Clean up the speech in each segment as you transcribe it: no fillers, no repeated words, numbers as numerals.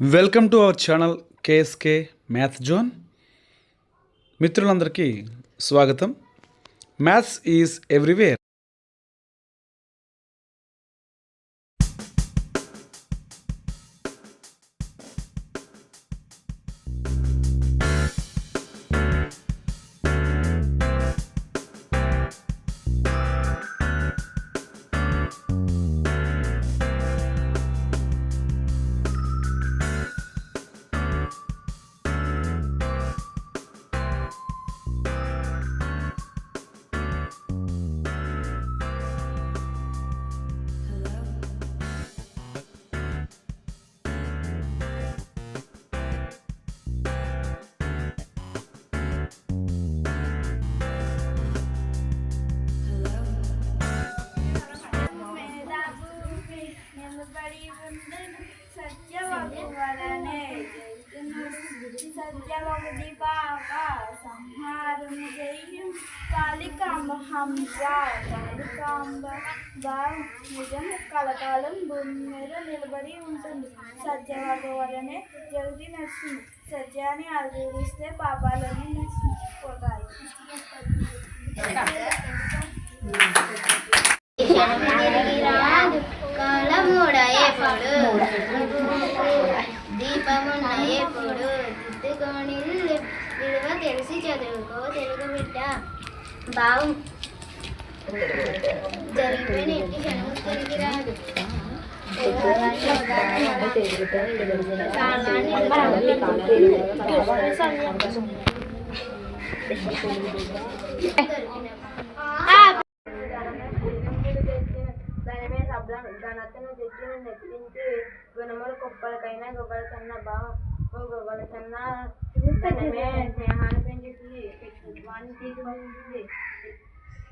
Welcome to our channel KSK maths zone. మిత్రులందరికీ స్వాగతం. Maths is everywhere. Satyavathi పాప సంహారము జయం కాళికాంబ హంస కాళికాంబ నిజం కలకాలం భూమి మీద నిలబడి ఉంటుంది. సత్యవతి వలనే జగతి నడుస్తుంది. సత్యాన్ని ఆచరిస్తే పాపాలన్నీ నశించిపోతాయి. దీపమున్నప్పుడు దిద్దుకొని విలువ తెలిసి చదువుకో తెలుగు బిడ్డ. బావు జరిగిపోయిన ఇంటి క్షణము తిరిగి రాదు. ఘనతను తెచ్చిన నెప్పించి గుణములు కుప్పలకైనా గొప్పల కన్నా గొప్పల కన్నా ధనమే స్నేహాన్ని పెంచుతుంది, వ్యక్తిత్వాన్ని తీసుకొస్తుంది,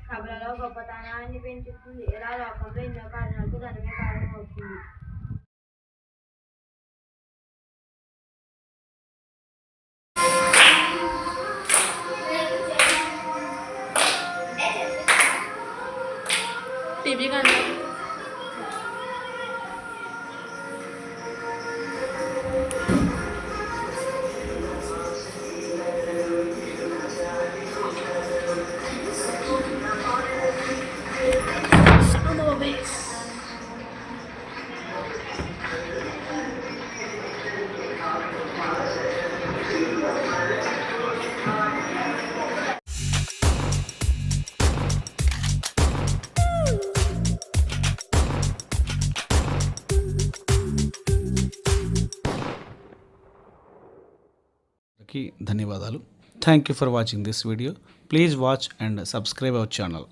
సభలలో గొప్పతనాన్ని పెంచుతుంది. ఇలా లోకంలో ఎన్నో కారణాలకు ధనమే కారణం అవుతుంది. టీవీ కానీ ధన్యవాదాలు. Thank you for watching this video. Please watch and subscribe our channel.